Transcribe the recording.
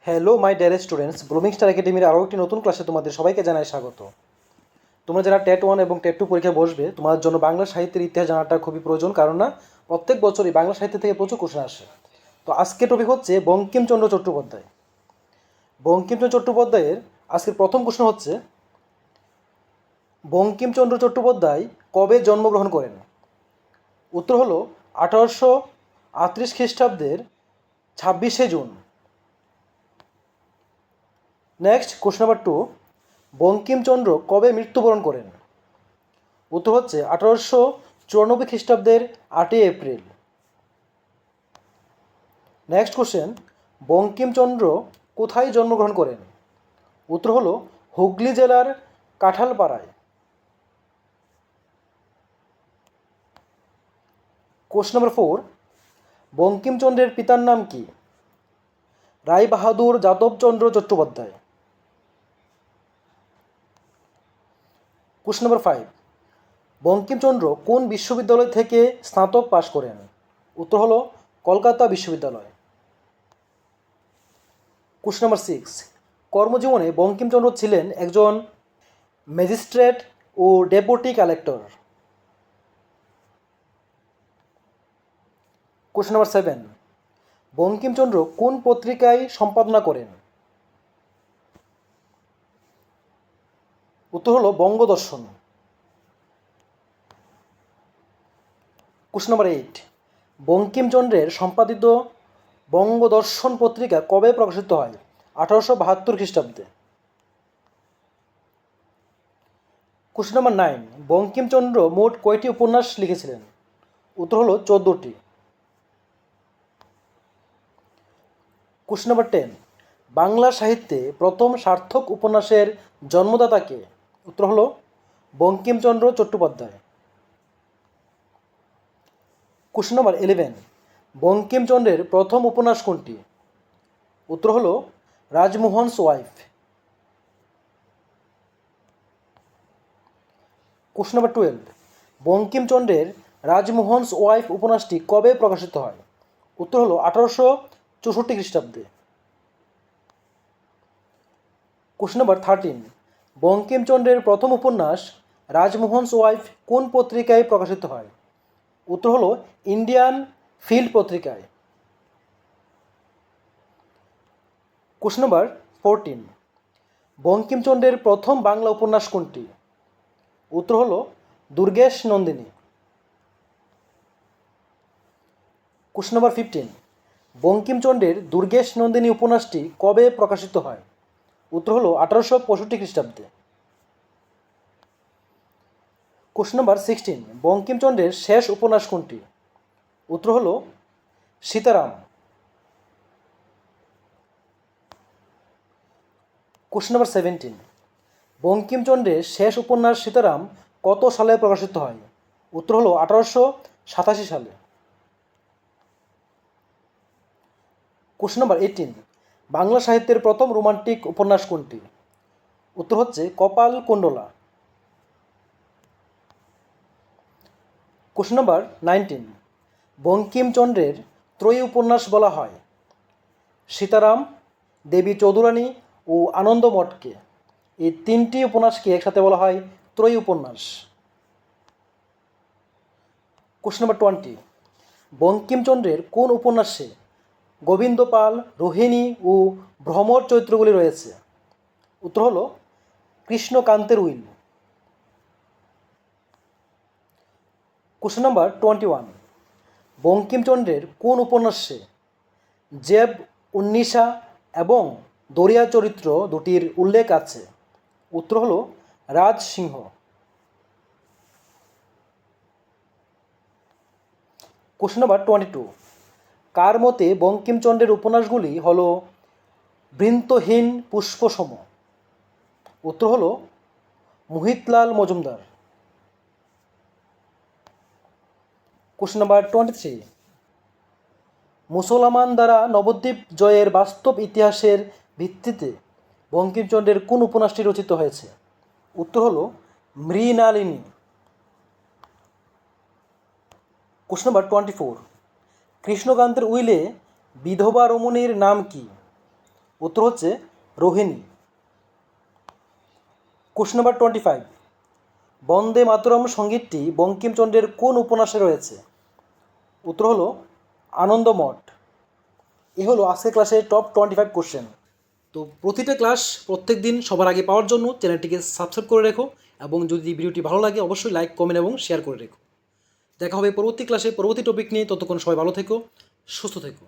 Hello my dear students, blooming star একাডেমির আরও একটি নতুন ক্লাসে তোমাদের সবাইকে জানাই স্বাগত। তোমরা যারা টেট 1 এবং টেট 2 পরীক্ষায় বসবে, তোমাদের জন্য বাংলা সাহিত্যের ইতিহাস জানাটা খুবই প্রয়োজন, কারণ না প্রত্যেক বছরই বাংলা সাহিত্য থেকে প্রচুর কোশ্চেন আসে। তো আজকে টপিক হচ্ছে বঙ্কিমচন্দ্র চট্টোপাধ্যায়। বঙ্কিমচন্দ্র চট্টোপাধ্যায়ের আজকের প্রথম প্রশ্ন হচ্ছে, বঙ্কিমচন্দ্র চট্টোপাধ্যায় কবে জন্মগ্রহণ করেন? উত্তর হলো 1838 খ্রিস্টাব্দের 26শে June. Next question number 2, Bankimchandra কবে মৃত্যুবরণ করেন? উত্তর হচ্ছে 1894 খ্রিস্টাব্দের 8ই এপ্রিল। নেক্সট কোশ্চেন, বঙ্কিমচন্দ্র কোথায় জন্মগ্রহণ করেন? উত্তর হলো হুগলি জেলার কাঁঠালপাড়ায়। কোশ্চেন নাম্বার 4, বঙ্কিমচন্দ্রের পিতার নাম কি? রায়বাহাদুর যাদবচন্দ্র চট্টোপাধ্যায়। কোশ্চেন নাম্বার 5, বঙ্কিমচন্দ্র কোন বিশ্ববিদ্যালয় থেকে স্নাতক পাশ করেন? উত্তর হলো কলকাতা বিশ্ববিদ্যালয়। কোশ্চেন নাম্বার 6, কর্মজীবনে বঙ্কিমচন্দ্র ছিলেন একজন ম্যাজিস্ট্রেট ও deputy collector. Question number 7, Bankimchandra কোন পত্রিকায় সম্পাদনা করেন? উত্তর হলো বঙ্গদর্শন। কোশ্চেন নাম্বার 8, বঙ্কিমচন্দ্রের সম্পাদিত বঙ্গদর্শন পত্রিকা কবে প্রকাশিত হয়? 1872 খ্রিস্টাব্দে। কোশ্চেন নাম্বার 9, বঙ্কিমচন্দ্র মোট কয়টি উপন্যাস লিখেছিলেন? উত্তর হলো 14টি। কোশ্চেন নাম্বার 10, বাংলা সাহিত্যে প্রথম সার্থক উপন্যাসের জন্মদাতা কে? উত্তর হলো বঙ্কিমচন্দ্র চট্টোপাধ্যায়। কোশ্চেন নাম্বার 11, বঙ্কিমচন্দ্রের প্রথম উপন্যাস কোনটি? উত্তর হলো রাজমোহনস ওয়াইফ। কোশ্চেন নাম্বার 12, বঙ্কিমচন্দ্রের রাজমোহনস ওয়াইফ উপন্যাসটি কবে প্রকাশিত হয়? উত্তর হলো 1864 খ্রিস্টাব্দে। কোশ্চেন নাম্বার 13, বঙ্কিমচন্দ্রের প্রথম উপন্যাস রাজমোহনস ওয়াইফ কোন পত্রিকায় প্রকাশিত হয়? উত্তর হলো ইন্ডিয়ান ফিল্ড পত্রিকায়। কোশ্চেন নাম্বার 14, বঙ্কিমচন্দ্রের প্রথম বাংলা উপন্যাস কোনটি? উত্তর হলো দুর্গেশ নন্দিনী। কোশ্চেন নাম্বার 15, বঙ্কিমচন্দ্রের দুর্গেশ নন্দিনী উপন্যাসটি কবে প্রকাশিত হয়? উত্তর হলো 1865 খ্রিস্টাব্দে। কোশ্চেন নাম্বার 16, বঙ্কিমচন্দ্রের শেষ উপন্যাস কোনটি? উত্তর হলো সীতারাম। কোশ্চেন নাম্বার 17, বঙ্কিমচন্দ্রের শেষ উপন্যাস সীতারাম কত সালে প্রকাশিত হয়? উত্তর হলো 1887 সালে। কোশ্চেন নাম্বার 18, বাংলা সাহিত্যের প্রথম রোমান্টিক উপন্যাস কোনটি? উত্তর হচ্ছে কপাল কুণ্ডলা। কোশ্চেন নাম্বার 19, বঙ্কিমচন্দ্রের ত্রয়ী উপন্যাস বলা হয় সীতারাম, দেবী চৌধুরানী ও আনন্দমঠকে। এই তিনটি উপন্যাসকে একসাথে বলা হয় ত্রয়ী উপন্যাস। কোশ্চেন নাম্বার 20, বঙ্কিমচন্দ্রের কোন উপন্যাসে গোবিন্দপাল, রোহিণী ও ভ্রমর চরিত্রগুলি রয়েছে? উত্তর হলো কৃষ্ণকান্তের উইল। কোশ্চেন নাম্বার 21, বঙ্কিমচন্দ্রের কোন উপন্যাসে জেব উন্নিশা এবং দরিয়া চরিত্র দুটির উল্লেখ আছে? উত্তর হলো রাজসিংহ। কোশ্চেন নাম্বার 22, কার মতে বঙ্কিমচন্দ্রের উপন্যাসগুলি হলো বৃন্তহীন পুষ্পসম? উত্তর হলো মোহিতলাল মজুমদার। কোশ্চেন নাম্বার 23, মুসলমান দ্বারা নবদ্বীপ জয়ের বাস্তব ইতিহাসের ভিত্তিতে বঙ্কিমচন্দ্রের কোন উপন্যাসটি রচিত হয়েছে? উত্তর হলো মৃণালিনী। কোশ্চেন নাম্বার 24, কৃষ্ণকান্তের উইলে বিধবা রমণীর নাম কি? উত্তর হচ্ছে রোহিণী। কোশ্চেন নাম্বার 25, বন্দে মাতরম সঙ্গীতটি বঙ্কিমচন্দ্রের কোন উপন্যাসে রয়েছে? উত্তর হলো আনন্দমঠ। এ হলো আজকের ক্লাসের টপ 25 কোশ্চেন। তো প্রতিটা ক্লাস প্রত্যেক দিন সবার আগে পাওয়ার জন্য চ্যানেলটিকে সাবস্ক্রাইব করে রেখো, এবং যদি ভিডিওটি ভালো লাগে অবশ্যই লাইক, কমেন্ট এবং শেয়ার করে রেখো। দেখা হবে পরবর্তী ক্লাসে পরবর্তী টপিক নিয়ে। ততক্ষণ সবাই ভালো থেকো, সুস্থ থেকো।